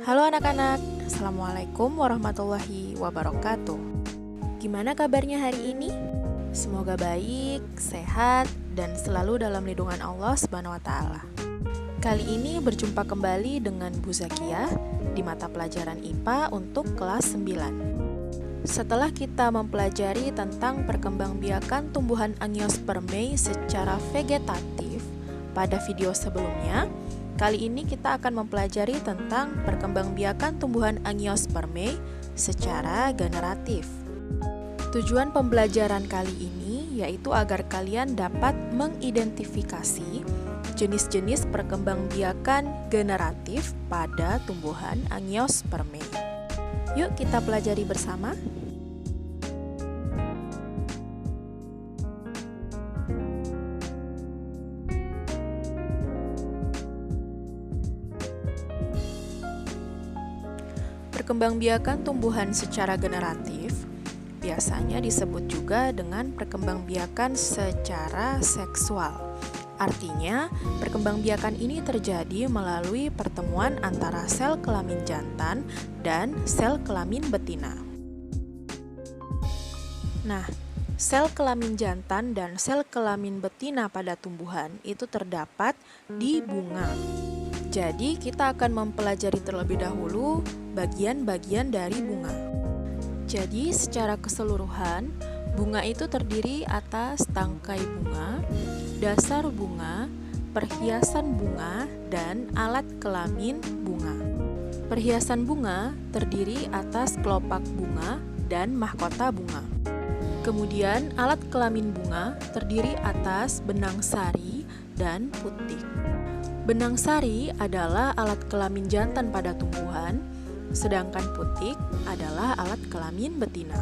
Halo anak-anak, Assalamualaikum warahmatullahi wabarakatuh. Gimana kabarnya hari ini? Semoga baik, sehat, dan selalu dalam lindungan Allah Subhanahu wa Ta'ala. Kali ini berjumpa kembali dengan Bu Zakiyah di mata pelajaran IPA untuk kelas 9. Setelah kita mempelajari tentang perkembangbiakan tumbuhan Angiospermae secara vegetatif pada video sebelumnya, kali ini kita akan mempelajari tentang perkembangbiakan tumbuhan Angiospermae secara generatif. Tujuan pembelajaran kali ini yaitu agar kalian dapat mengidentifikasi jenis-jenis perkembangbiakan generatif pada tumbuhan Angiospermae. Yuk kita pelajari bersama. Perkembangbiakan tumbuhan secara generatif biasanya disebut juga dengan perkembangbiakan secara seksual. Artinya, perkembangbiakan ini terjadi melalui pertemuan antara sel kelamin jantan dan sel kelamin betina. Nah, sel kelamin jantan dan sel kelamin betina pada tumbuhan itu terdapat di bunga. Jadi, kita akan mempelajari terlebih dahulu bagian-bagian dari bunga. Jadi, secara keseluruhan, bunga itu terdiri atas tangkai bunga, dasar bunga, perhiasan bunga, dan alat kelamin bunga. Perhiasan bunga terdiri atas kelopak bunga dan mahkota bunga. Kemudian, alat kelamin bunga terdiri atas benang sari dan putik. Benang sari adalah alat kelamin jantan pada tumbuhan, sedangkan putik adalah alat kelamin betina.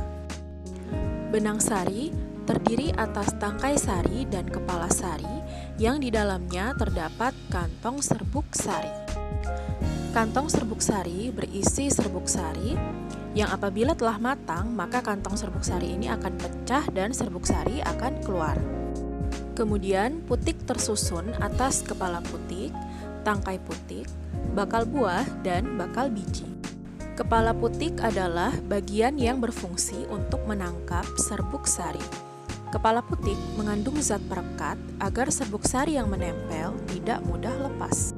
Benang sari terdiri atas tangkai sari dan kepala sari yang di dalamnya terdapat kantong serbuk sari. Kantong serbuk sari berisi serbuk sari yang apabila telah matang, maka kantong serbuk sari ini akan pecah dan serbuk sari akan keluar. Kemudian putik tersusun atas kepala putik, tangkai putik, bakal buah, dan bakal biji. Kepala putik adalah bagian yang berfungsi untuk menangkap serbuk sari. Kepala putik mengandung zat perekat agar serbuk sari yang menempel tidak mudah lepas.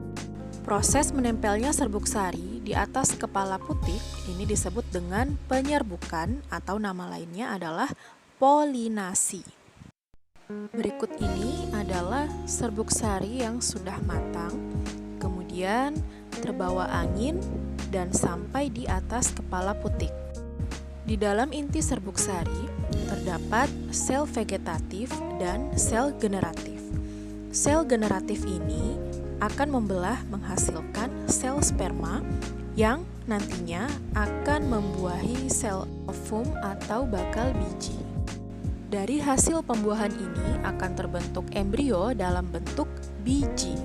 Proses menempelnya serbuk sari di atas kepala putik ini disebut dengan penyerbukan atau nama lainnya adalah polinasi. Berikut ini adalah serbuk sari yang sudah matang, kemudian terbawa angin dan sampai di atas kepala putik. Di dalam inti serbuk sari terdapat sel vegetatif dan sel generatif. Sel generatif ini akan membelah menghasilkan sel sperma yang nantinya akan membuahi sel ovum atau bakal biji. Dari hasil pembuahan ini akan terbentuk embrio dalam bentuk biji.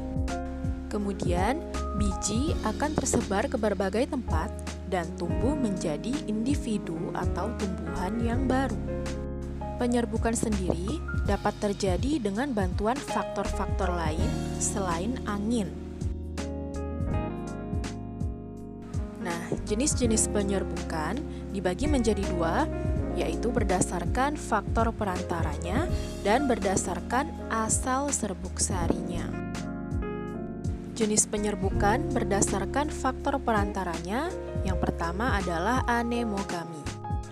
Kemudian, biji akan tersebar ke berbagai tempat dan tumbuh menjadi individu atau tumbuhan yang baru. Penyerbukan sendiri dapat terjadi dengan bantuan faktor-faktor lain selain angin. Nah, jenis-jenis penyerbukan dibagi menjadi dua, yaitu berdasarkan faktor perantaranya dan berdasarkan asal serbuk sarinya. Jenis penyerbukan berdasarkan faktor perantaranya yang pertama adalah anemogami.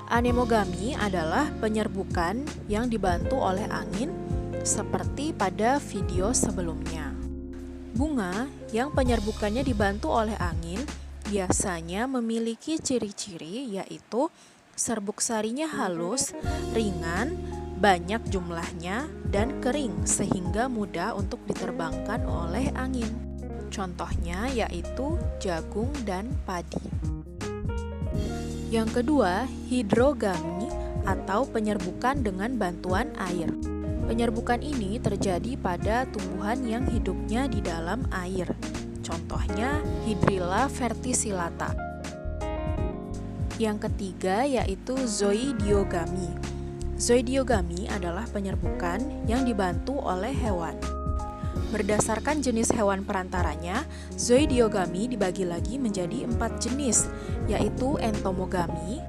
Anemogami adalah penyerbukan yang dibantu oleh angin seperti pada video sebelumnya. Bunga yang penyerbukannya dibantu oleh angin biasanya memiliki ciri-ciri yaitu serbuk sarinya halus, ringan, banyak jumlahnya, dan kering sehingga mudah untuk diterbangkan oleh angin. Contohnya yaitu jagung dan padi. Yang kedua, hidrogami atau penyerbukan dengan bantuan air. Penyerbukan ini terjadi pada tumbuhan yang hidupnya di dalam air. Contohnya Hydrilla verticillata. Yang ketiga yaitu zoidiogami. Zoidiogami adalah penyerbukan yang dibantu oleh hewan. Berdasarkan jenis hewan perantaranya, zoidiogami dibagi lagi menjadi 4 jenis, yaitu entomogami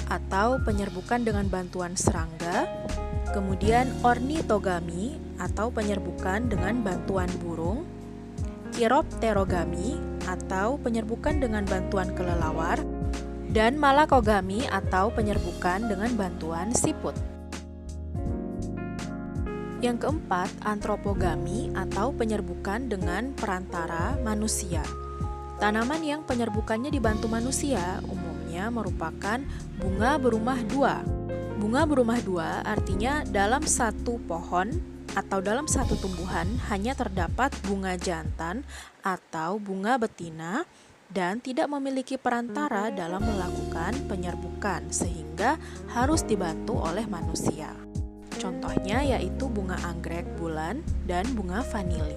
atau penyerbukan dengan bantuan serangga, kemudian ornitogami atau penyerbukan dengan bantuan burung, chiropterogami atau penyerbukan dengan bantuan kelelawar, dan malakogami atau penyerbukan dengan bantuan siput. Yang keempat, antropogami atau penyerbukan dengan perantara manusia. Tanaman yang penyerbukannya dibantu manusia umumnya merupakan bunga berumah dua. Bunga berumah dua artinya dalam satu pohon atau dalam satu tumbuhan hanya terdapat bunga jantan atau bunga betina dan tidak memiliki perantara dalam melakukan penyerbukan sehingga harus dibantu oleh manusia. Contohnya yaitu bunga anggrek bulan dan bunga vanili.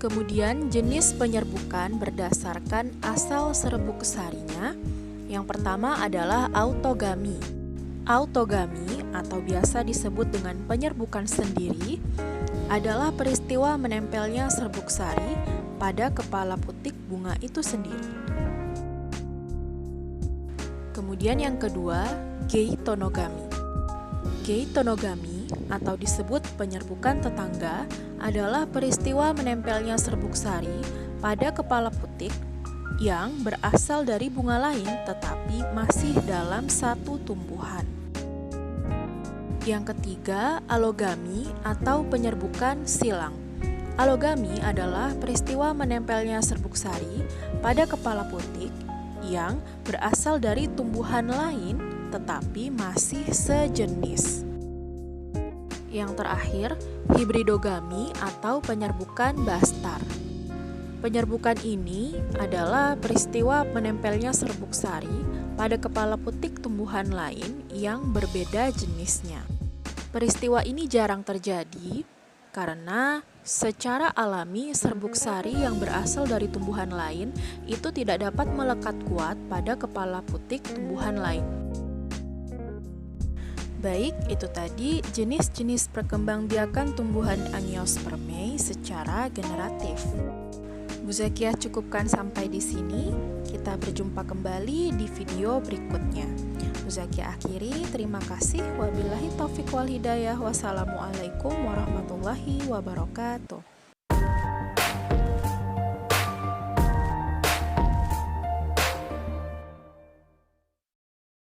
Kemudian jenis penyerbukan berdasarkan asal serbuk sarinya. Yang pertama adalah autogami. Autogami atau biasa disebut dengan penyerbukan sendiri adalah peristiwa menempelnya serbuk sari pada kepala putik bunga itu sendiri. Kemudian yang kedua, geitonogami. Geitonogami atau disebut penyerbukan tetangga adalah peristiwa menempelnya serbuk sari pada kepala putik yang berasal dari bunga lain tetapi masih dalam satu tumbuhan. Yang ketiga, alogami atau penyerbukan silang. Alogami adalah peristiwa menempelnya serbuk sari pada kepala putik yang berasal dari tumbuhan lain tetapi masih sejenis. Yang terakhir, hibridogami atau penyerbukan bastar. Penyerbukan ini adalah peristiwa menempelnya serbuk sari pada kepala putik tumbuhan lain yang berbeda jenisnya. Peristiwa ini jarang terjadi karena secara alami serbuk sari yang berasal dari tumbuhan lain itu tidak dapat melekat kuat pada kepala putik tumbuhan lain. Baik, itu tadi jenis-jenis perkembangbiakan tumbuhan Angiospermae secara generatif. Bu Zakiah cukupkan sampai di sini. Kita berjumpa kembali di video berikutnya. Bu Zakiah akhiri, terima kasih. Wabillahi taufiq wal hidayah. Wassalamualaikum warahmatullahi wabarakatuh.